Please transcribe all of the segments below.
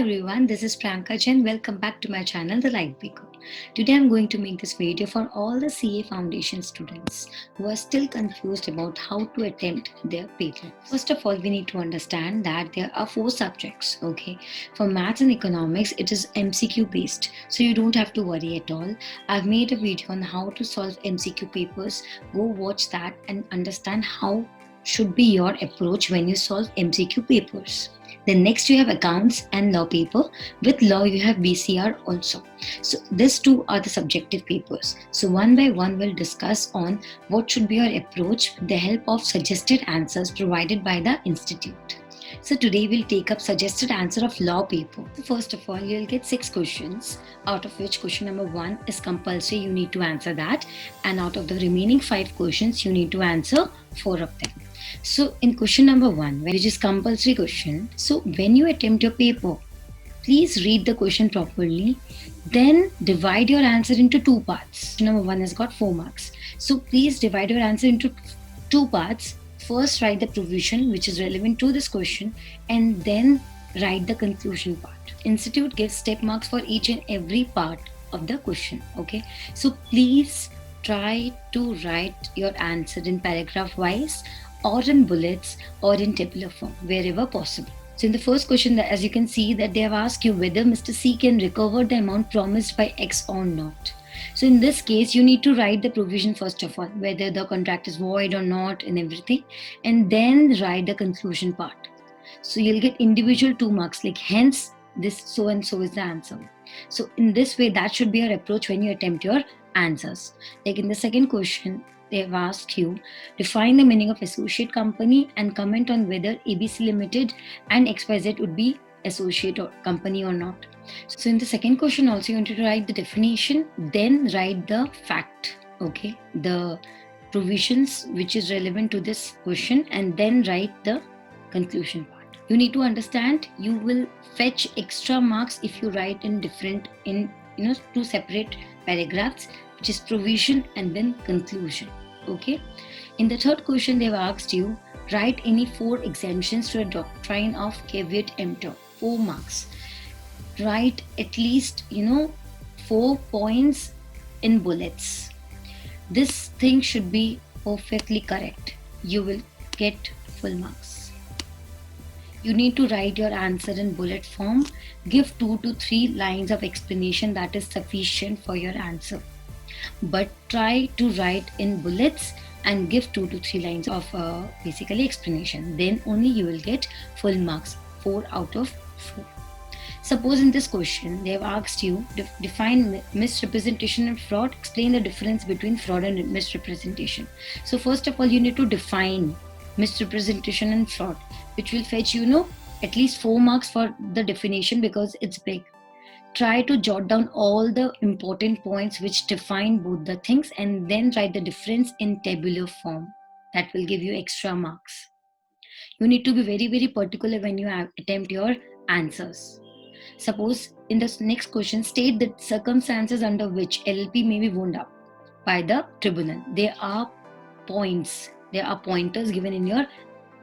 everyone, this is Priyanka Jain. Welcome back to my channel, The Light Beaker. Today I'm going to make this video for all the CA Foundation students who are still confused about how to attempt their paper. First of all, we need to understand that there are 4 subjects, okay? For maths and economics, it is MCQ based, so you don't have to worry at all. I've made a video on how to solve MCQ papers. Go watch that and understand how should be your approach when you solve MCQ papers. Then next you have accounts and law paper. With law you have BCR also. So these two are the subjective papers. So one by one we'll discuss on what should be your approach with the help of suggested answers provided by the institute. So today we'll take up suggested answer of law paper. First of all, you'll get 6 questions, out of which question number 1 is compulsory, you need to answer that, and out of the remaining 5 questions you need to answer 4 of them. So in question number 1, which is compulsory question, so when you attempt your paper, please read the question properly, then divide your answer into 2 parts. Question number 1 has got 4 marks. So please divide your answer into 2 parts. First write the provision which is relevant to this question and then write the conclusion part. Institute gives step marks for each and every part of the question. Okay, so please try to write your answer in paragraph wise or in bullets or in tabular form wherever possible. So in the first question, as you can see that they have asked you whether Mr. C can recover the amount promised by X or not. So in this case, you need to write the provision first of all, whether the contract is void or not and everything, and then write the conclusion part. So you'll get individual 2 marks, like hence this so and so is the answer. So in this way, that should be your approach when you attempt your answers. Like in the second question, they have asked you define the meaning of associate company and comment on whether ABC Limited and XYZ would be associate or company or not. So in the second question also you want to write the definition, then write the fact, okay, the provisions which is relevant to this question, and then write the conclusion part. You need to understand you will fetch extra marks if you write in different 2 separate paragraphs, which is provision and then conclusion. Okay. In the third question, they've asked you write any 4 exemptions to a doctrine of caveat emptor. 4 marks. Write at least 4 points in bullets. This thing should be perfectly correct. You will get full marks. You need to write your answer in bullet form. Give 2 to 3 lines of explanation, that is sufficient for your answer. But try to write in bullets and give 2 to 3 lines of basically explanation. Then only you will get full marks, 4 out of 4. Suppose in this question they have asked you define misrepresentation and fraud. Explain the difference between fraud and misrepresentation. So first of all, you need to define misrepresentation and fraud, which will fetch at least 4 marks for the definition because it's big. Try to jot down all the important points which define both the things and then write the difference in tabular form. That will give you extra marks. You need to be very, very particular when you attempt your answers. Suppose in the next question, state the circumstances under which LLP may be wound up by the tribunal. There are points, there are pointers given in your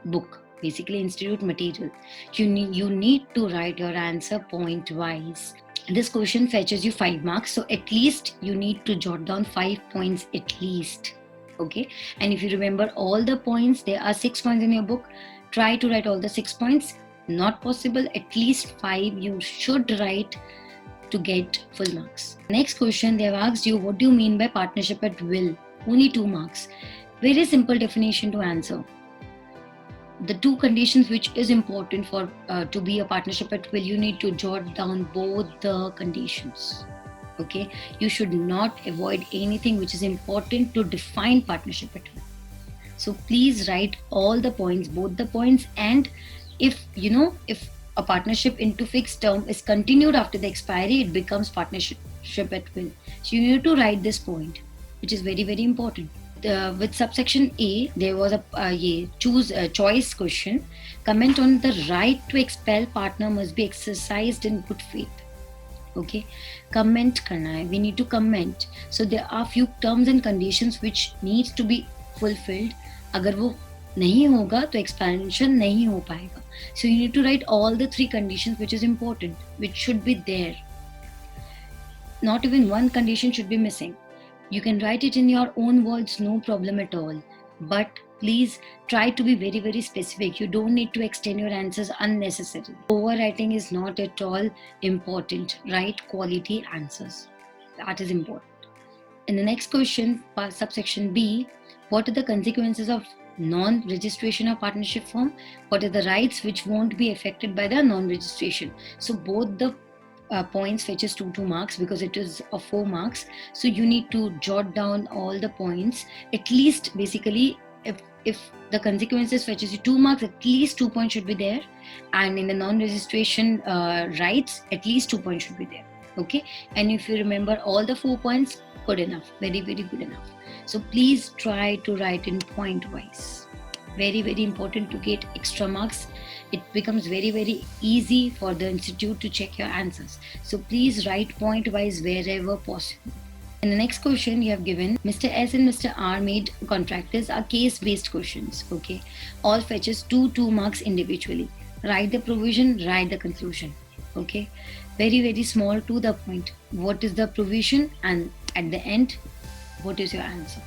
book, basically institute material. You need to write your answer point wise. This question fetches you 5 marks, so at least you need to jot down 5 points at least. Okay, and if you remember all the points, there are 6 points in your book. Try to write all the 6 points. Not possible, at least 5 you should write to get full marks. Next question, they have asked you what do you mean by partnership at will? Only 2 marks. Very simple definition to answer. The 2 conditions which is important for to be a partnership at will, you need to jot down both the conditions. Okay, you should not avoid anything which is important to define partnership at will. So please write all the points, both the points, and if a partnership into fixed term is continued after the expiry, it becomes partnership at will. So you need to write this point, which is very, very important. With subsection A, there was a choice question. Comment on the right to expel partner must be exercised in good faith. Okay, comment karna hai. We need to comment. So there are few terms and conditions which needs to be fulfilled. अगर वो नहीं होगा तो expansion नहीं हो पाएगा. So you need to write all the three conditions which is important, which should be there. Not even one condition should be missing. You can write it in your own words, no problem at all. But please try to be very, very specific. You don't need to extend your answers unnecessarily. Overwriting is not at all important. Write quality answers. That is important. In the next question, subsection B, what are the consequences of non-registration of partnership firm? What are the rights which won't be affected by the non-registration? So both the points fetches 2 marks because it is of 4 marks. So you need to jot down all the points. At least basically if the consequences fetches you 2 marks, at least 2 points should be there. And in the non-registration rights, at least 2 points should be there. Okay. And if you remember all the 4 points, good enough. Very, very good enough. So please try to write in point wise. Very, very important to get extra marks. It becomes very, very easy for the institute to check your answers. So please write point wise wherever possible. In the next question, you have given Mr. S and Mr. R made contractors are case-based questions. Okay, all fetches 2 marks individually. Write the provision, write the conclusion. Okay, very, very small, to the point. What is the provision, and at the end, what is your answer?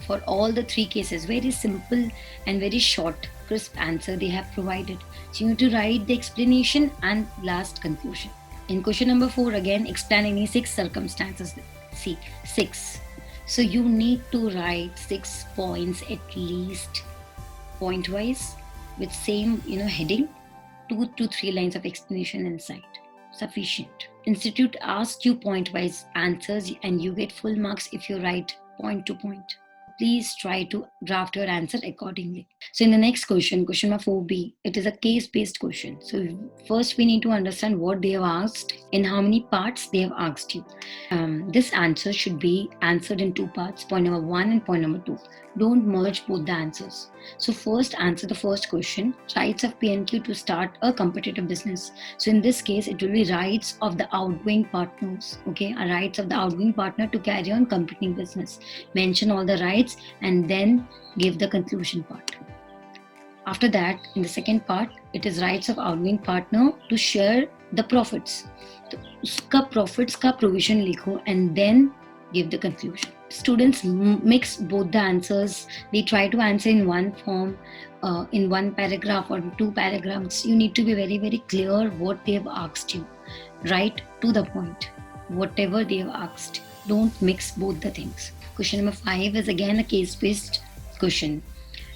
For all the 3 cases, very simple and very short, crisp answer they have provided. So you need to write the explanation and last conclusion. In question number 4, again, explain any 6 circumstances. See, 6. So you need to write 6 points at least, point wise, with same heading, 2 to 3 lines of explanation inside. Sufficient. Institute asks you point wise answers and you get full marks if you write point to point. Please try to draft your answer accordingly. So in the next question, question number 4B, it is a case-based question. So first we need to understand what they have asked, in how many parts they have asked you. This answer should be answered in 2 parts, point number 1 and point number 2. Don't merge both the answers. So first answer the first question, rights of PNQ to start a competitive business. So in this case, it will be rights of the outgoing partners, okay, rights of the outgoing partner to carry on competing business. Mention all the rights and then give the conclusion part. After that, in the second part, it is rights of outgoing partner to share the profits. तो उसका profits का provision लिखो and then give the conclusion. Students mix both the answers. They try to answer in one form, in one paragraph or 2 paragraphs. You need to be very, very clear what they have asked you. Write to the point, whatever they have asked. Don't mix both the things. Question number 5 is again a case-based question.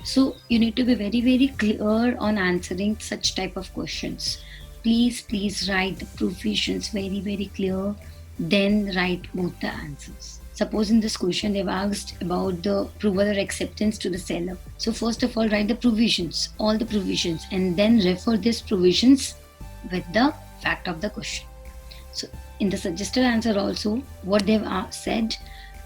So you need to be very, very clear on answering such type of questions. Please write the provisions very, very clear. Then write both the answers. Suppose in this question they've asked about the approval or acceptance to the seller. So first of all, write the provisions, all the provisions, and then refer these provisions with the fact of the question. So in the suggested answer also, what they've said,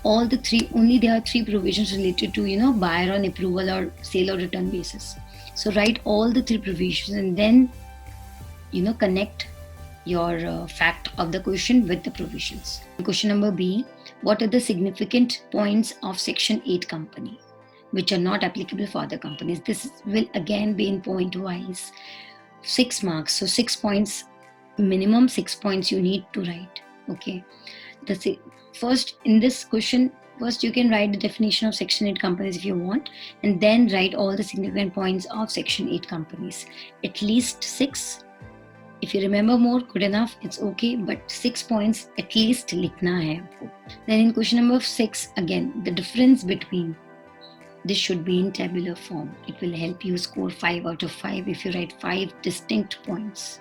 all the 3, only there are 3 provisions related to buyer on approval or sale or return basis. So write all the 3 provisions and then connect your fact of the question with the provisions. Question number B, what are the significant points of section 8 company which are not applicable for other companies? This will again be in point wise, 6 marks. So 6 points, minimum 6 points you need to write. Okay. First in this question, first you can write the definition of section 8 companies if you want, and then write all the significant points of section 8 companies. At least 6. If you remember more, good enough, it's okay, but 6 points at least likhna hai aapko. Then in question number 6, again, the difference between, this should be in tabular form. It will help you score 5 out of 5 if you write 5 distinct points.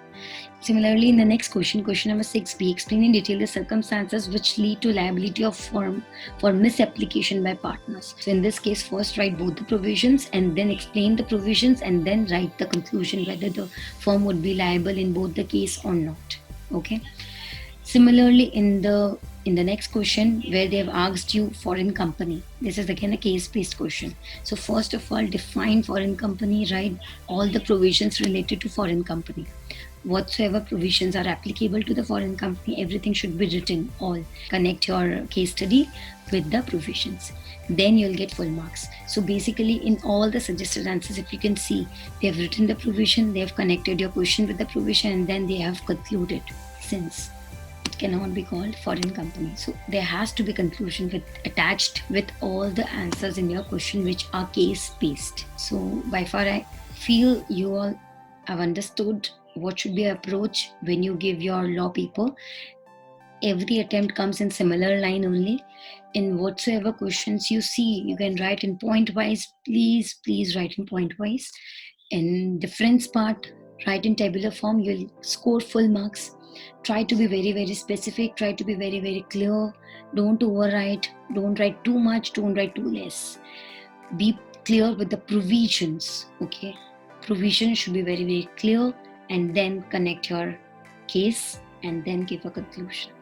Similarly, in the next question, question number 6b, explain in detail the circumstances which lead to liability of firm for misapplication by partners. So in this case, first write both the provisions and then explain the provisions and then write the conclusion whether the firm would be liable in both the case or not. Okay. Similarly, in the In the next question, where they have asked you foreign company, this is again a case-based question. So first of all, define foreign company, write all the provisions related to foreign company. Whatsoever provisions are applicable to the foreign company, everything should be written, all. Connect your case study with the provisions. Then you'll get full marks. So basically in all the suggested answers, if you can see, they have written the provision, they have connected your question with the provision, and then they have concluded. Since it cannot be called foreign company, so there has to be conclusion with attached with all the answers in your question which are case based. So by far I feel you all have understood what should be your approach when you give your law paper. Every attempt comes in similar line only. In whatsoever questions you see, you can write in point wise. Please write in point wise. In difference part, write in tabular form. You'll score full marks. Try to be very specific. Try to be very clear. Don't overwrite. Don't write too much. Don't write too less. Be clear with the provisions. Okay, provisions should be very clear, and then connect your case and then give a conclusion.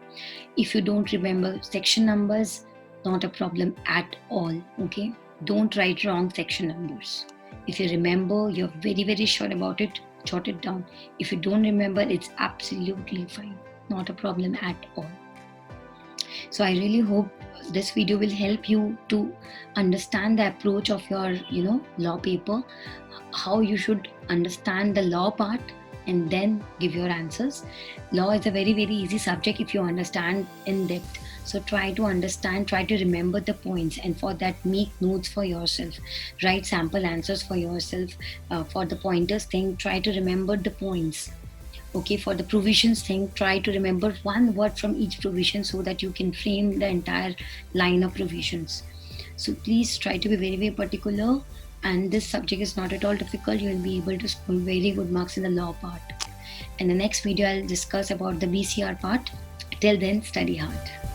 If you don't remember section numbers, not a problem at all. Okay, don't write wrong section numbers. If you remember, you're very sure about it, jot it down. If you don't remember, it's absolutely fine, not a problem at all. So I really hope this video will help you to understand the approach of your law paper, how you should understand the law part and then give your answers. Law is a very easy subject if you understand in depth. So try to understand, try to remember the points, and for that make notes for yourself, write sample answers for yourself. For the pointers thing, try to remember the points. Okay, for the provisions thing, try to remember one word from each provision so that you can frame the entire line of provisions. So please try to be very particular, and this subject is not at all difficult. You will be able to score very good marks in the law part. In the next video, I'll discuss about the BCR part. Till then, study hard.